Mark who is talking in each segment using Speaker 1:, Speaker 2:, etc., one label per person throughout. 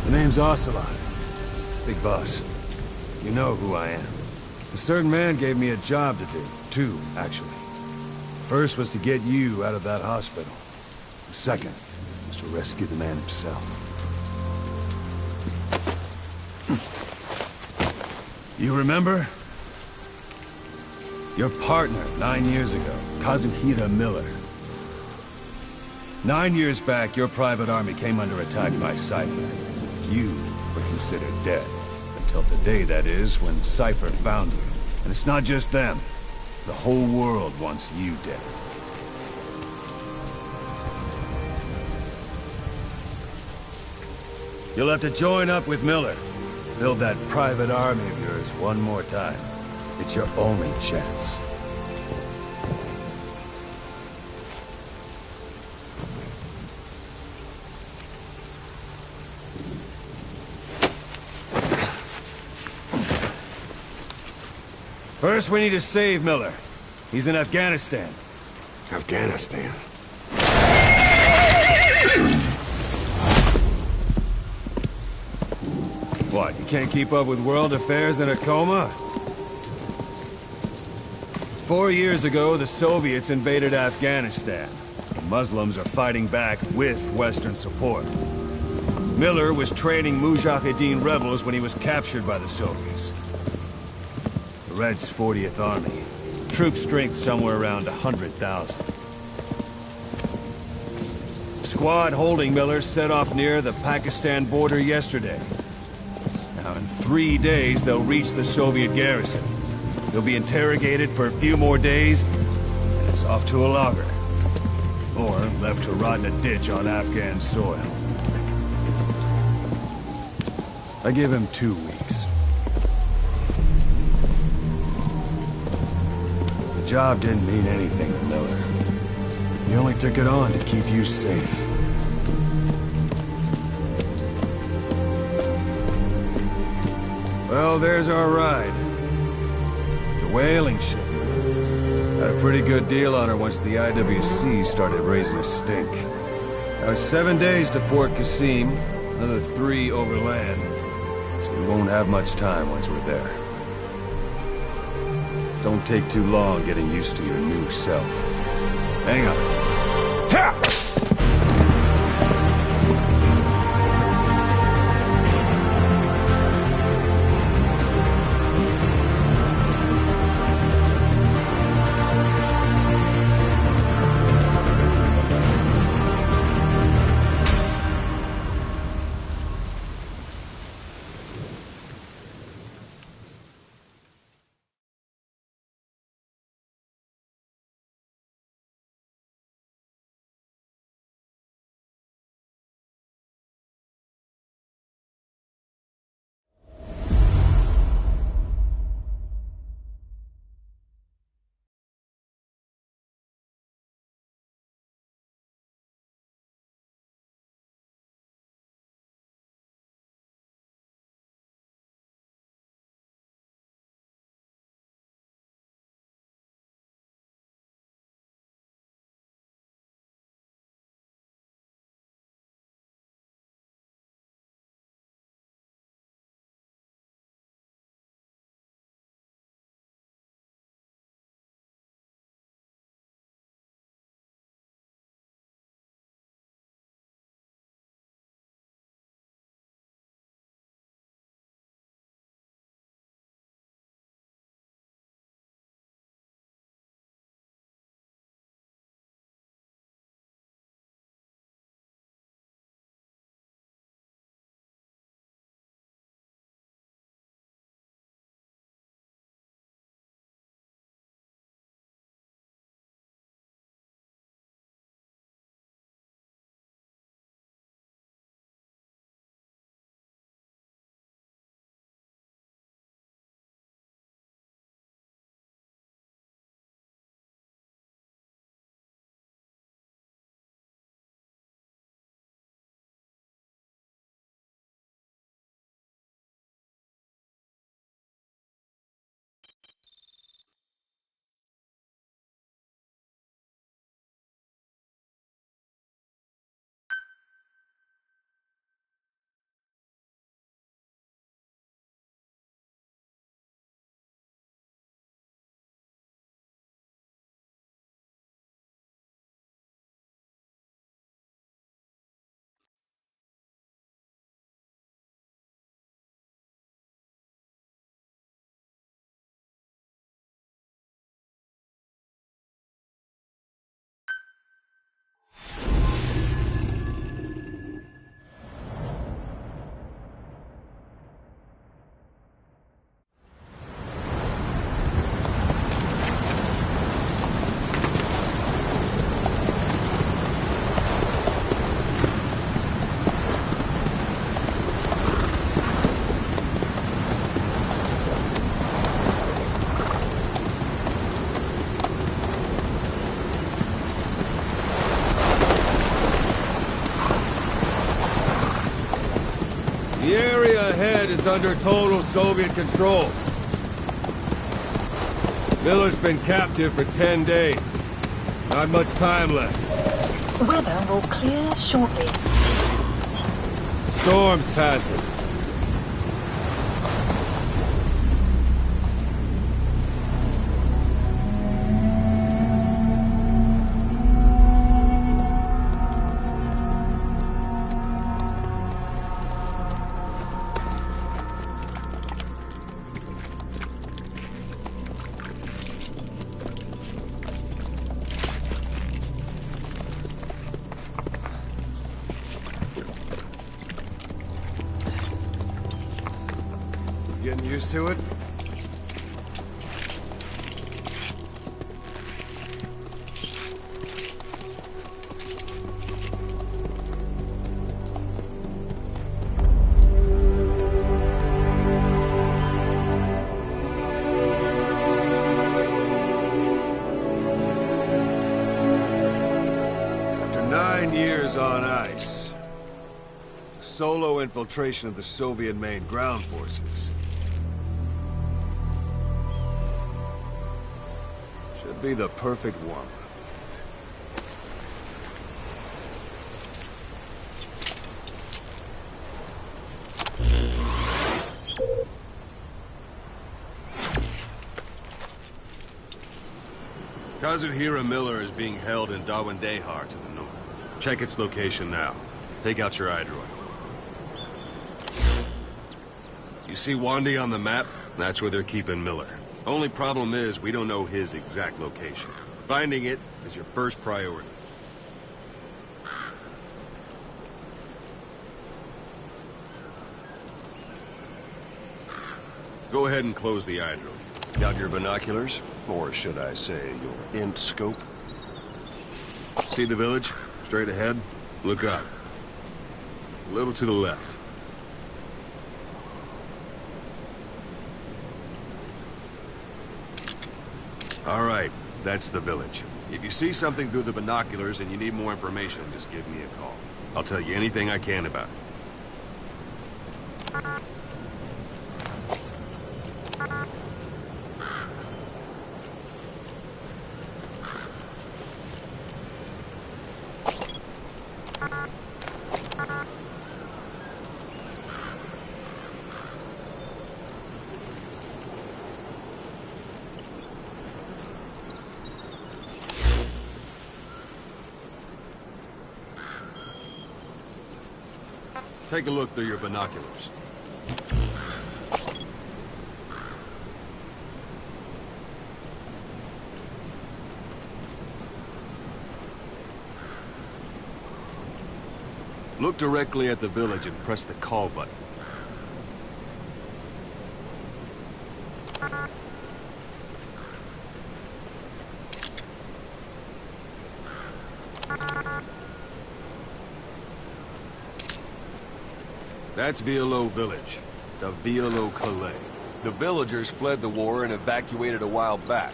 Speaker 1: The name's Ocelot. Big boss. You know who I am. A certain man gave me a job to do. Two, actually. First was to get you out of that hospital. The second was to rescue the man himself. You remember? Your partner 9 years ago, Kazuhira Miller. 9 years back, your private army came under attack by Cypher. You were considered dead. Until today, that is, when Cypher found you. And it's not just them. The whole world wants you dead. You'll have to join up with Miller. Build that private army of yours one more time. It's your only chance. First, we need to save Miller. He's in Afghanistan.
Speaker 2: Afghanistan?
Speaker 1: What, you can't keep up with world affairs in a coma? 4 years ago, the Soviets invaded Afghanistan. The Muslims are fighting back with Western support. Miller was training Mujahideen rebels when he was captured by the Soviets. The Reds' 40th Army. Troop strength somewhere around 100,000. The squad holding Miller set off near the Pakistan border yesterday. Now, in 3 days, they'll reach the Soviet garrison. They'll be interrogated for a few more days, and it's off to a lager. Or left to rot in a ditch on Afghan soil. I give him 2 weeks. The job didn't mean anything to Miller. He only took it on to keep you safe. Well, there's our ride. It's a whaling ship. Had a pretty good deal on her once the IWC started raising a stink. Now it's 7 days to Port Qasim, another 3 overland. So we won't have much time once we're there. Don't take too long getting used to your new self. Hang on. Ha! is under total Soviet control. Miller's been captive for 10 days. Not much time left.
Speaker 3: Weather will clear shortly.
Speaker 1: Storm's passing.
Speaker 2: Getting used to it?
Speaker 1: After 9 years on ice, solo infiltration of the Soviet main ground forces should be the perfect warm-up. Kazuhira Miller is being held in Dawandehar to the north. Check its location now. Take out your iDroid. You see Wandy on the map? That's where they're keeping Miller. Only problem is, we don't know his exact location. Finding it is your first priority. Go ahead and close the iDroid. Got your binoculars? Or should I say, your int scope? See the village? Straight ahead? Look up. A little to the left. All right, that's the village. If you see something through the binoculars and you need more information, just give me a call. I'll tell you anything I can about it. Take a look through your binoculars. Look directly at the village and press the call button. That's Violo Village, the Violo Calais. The villagers fled the war and evacuated a while back.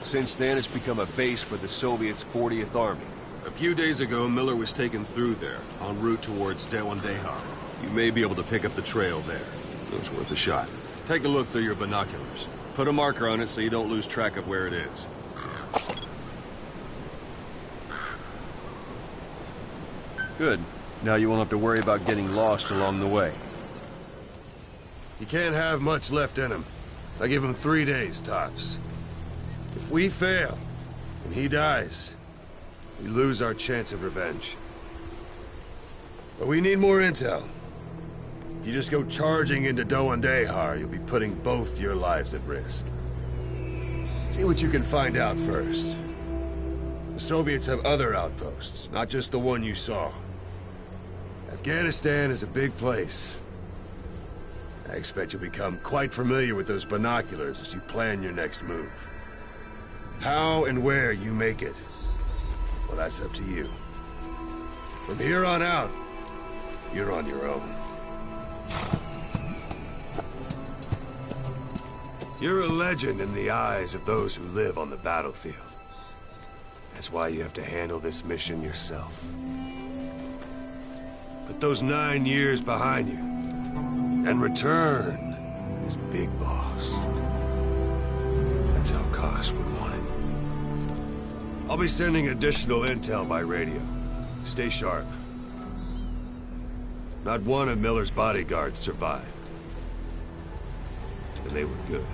Speaker 1: Since then, it's become a base for the Soviets' 40th Army. A few days ago, Miller was taken through there, en route towards Dawandehar. You may be able to pick up the trail there. It's worth a shot. Take a look through your binoculars. Put a marker on it so you don't lose track of where it is. Good. Now you won't have to worry about getting lost along the way.
Speaker 2: He can't have much left in him. I give him 3 days, tops. If we fail, and he dies, we lose our chance of revenge. But we need more intel. If you just go charging into Dawandehar, you'll be putting both your lives at risk. See what you can find out first. The Soviets have other outposts, not just the one you saw. Afghanistan is a big place. I expect you'll become quite familiar with those binoculars as you plan your next move. How and where you make it, well, that's up to you. From here on out, you're on your own. You're a legend in the eyes of those who live on the battlefield. That's why you have to handle this mission yourself. Put those 9 years behind you. and return as Big Boss. That's how Koss would want it. I'll be sending additional intel by radio. Stay sharp. Not one of Miller's bodyguards survived. And they were good.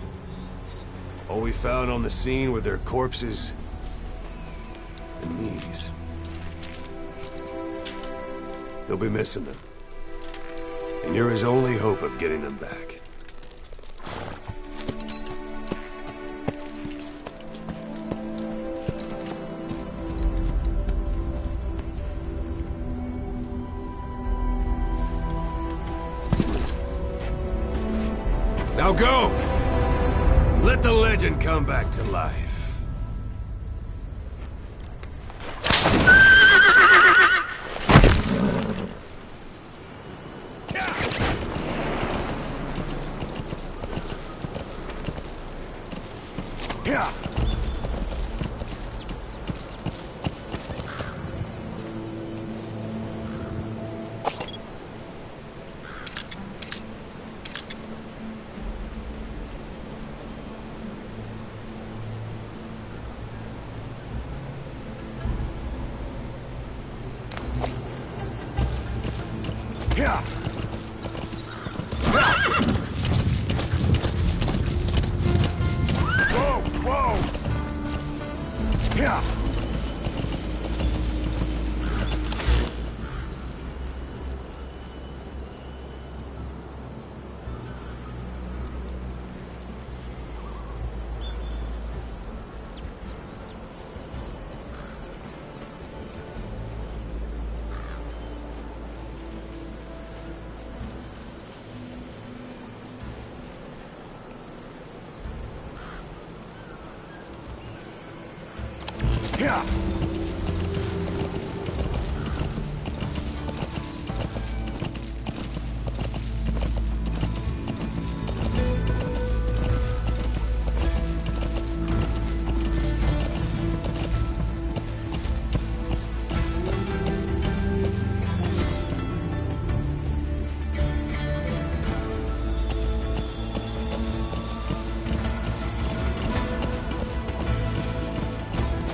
Speaker 2: All we found on the scene were their corpses and these. He'll be missing them. And you're his only hope of getting them back. Now go! Let the legend come back to life. Yeah. Yeah. Whoa, whoa. Yeah. Yeah.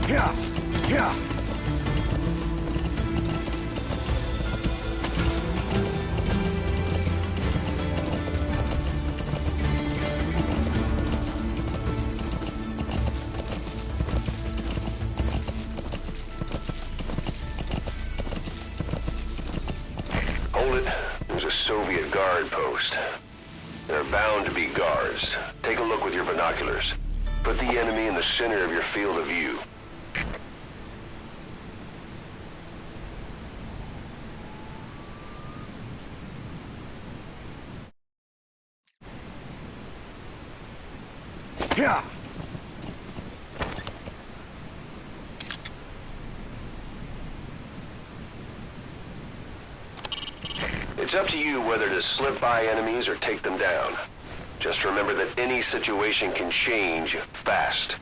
Speaker 2: Yeah. Yeah.
Speaker 4: Hold it. There's a Soviet guard post. There are bound to be guards. Take a look with your binoculars. Put the enemy in the center of your field of view.
Speaker 2: Yeah.
Speaker 4: It's up to you whether to slip by enemies or take them down. Just remember that any situation can change fast.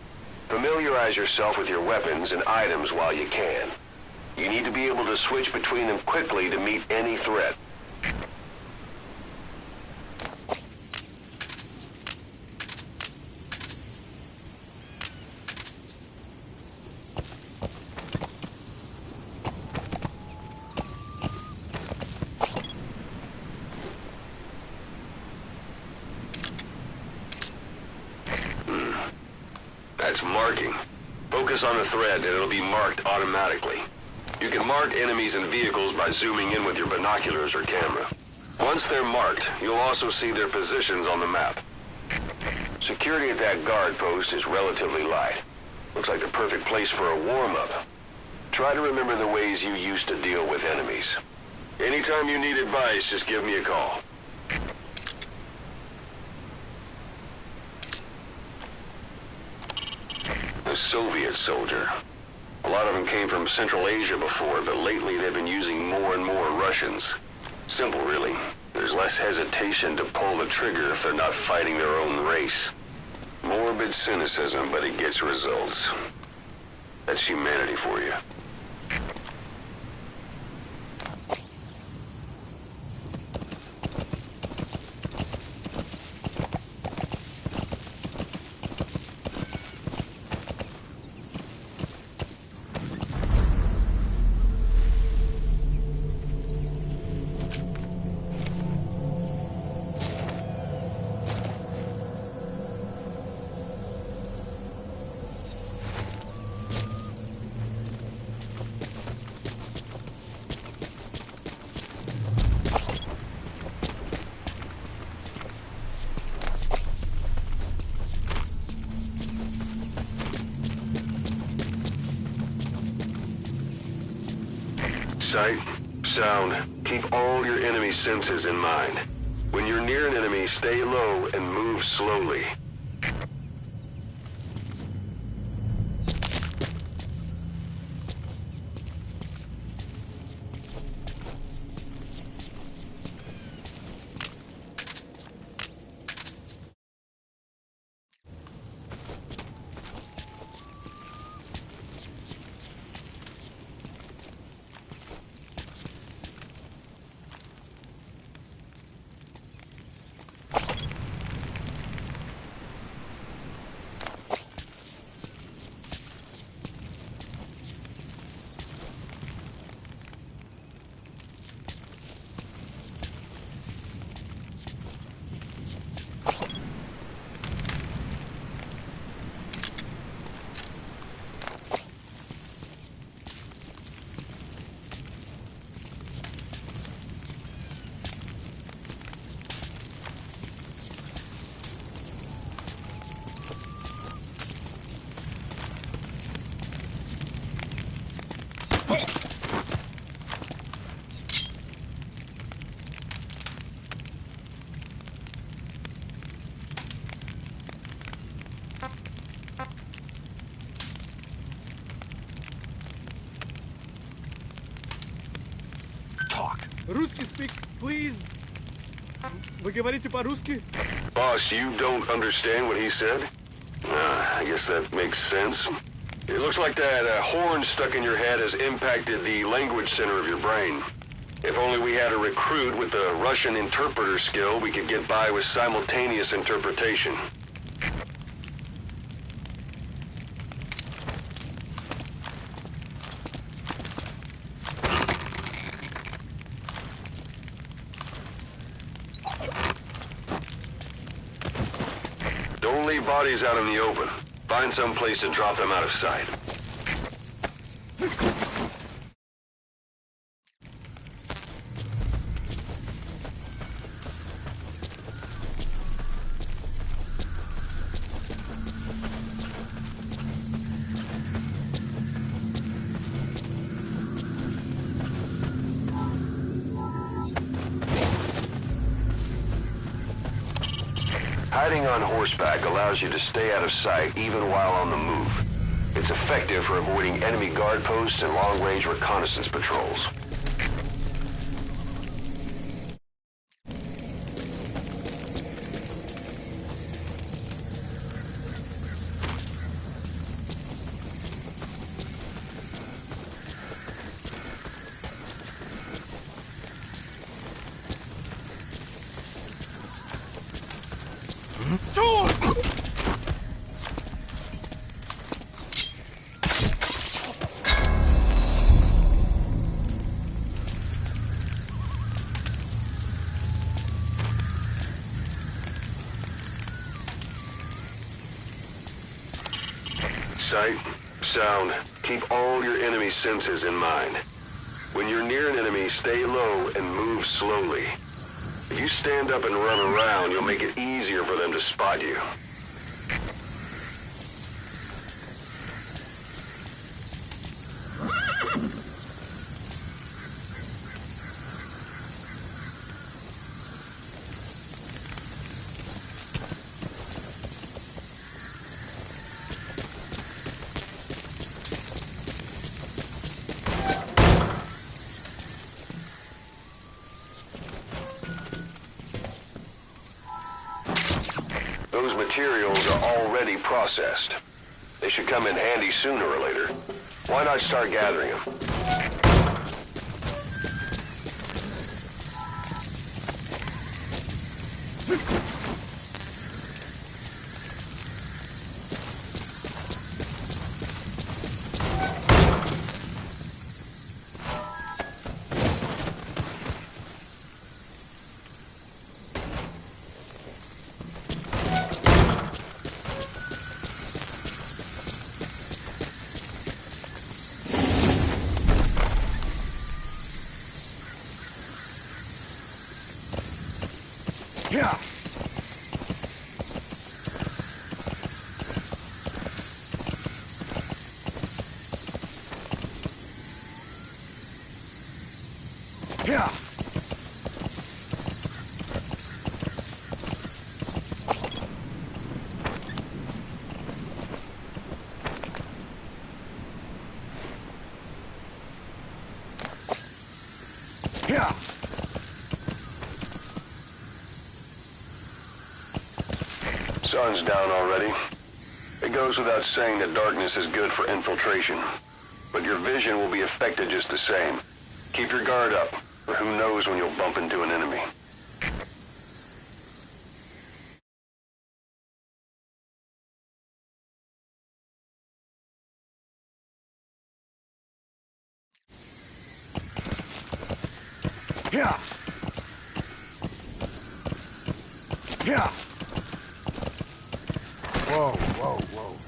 Speaker 4: Familiarize yourself with your weapons and items while you can. You need to be able to switch between them quickly to meet any threat. That's marking. Focus on the thread and it'll be marked automatically. You can mark enemies and vehicles by zooming in with your binoculars or camera. Once they're marked, you'll also see their positions on the map. Security at that guard post is relatively light. Looks like the perfect place for a warm-up. Try to remember the ways you used to deal with enemies. Anytime you need advice, just give me a call. A Soviet soldier. A lot of them came from Central Asia before, but lately they've been using more and more Russians. Simple, really. There's less hesitation to pull the trigger if they're not fighting their own race. Morbid cynicism, but it gets results. That's humanity for you. Sight, sound, keep all your enemy senses in mind. When you're near an enemy, stay low and move slowly.
Speaker 5: Русский speak, please. Вы говорите по-русски?
Speaker 4: Boss, you don't understand what he said? I guess that makes sense. It looks like that horn stuck in your head has impacted the language center of your brain. If only we had a recruit with the Russian interpreter skill, we could get by with simultaneous interpretation. Don't leave bodies out in the open. Find some place to drop them out of sight. Hiding on horseback allows you to stay out of sight even while on the move. It's effective for avoiding enemy guard posts and long-range reconnaissance patrols. Sight, sound, keep all your enemy senses in mind. When you're near an enemy, stay low and move slowly. If you stand up and run around, you'll make it easier for them to spot you. Those materials are already processed. They should come in handy sooner or later. Why not start gathering them?
Speaker 1: Yeah.
Speaker 2: Yeah. Yeah.
Speaker 4: Sun's down already. It goes without saying that darkness is good for infiltration. But your vision will be affected just the same. Keep your guard up, or who knows when you'll bump into an enemy.
Speaker 2: Yeah. Yeah. Whoa, whoa, whoa.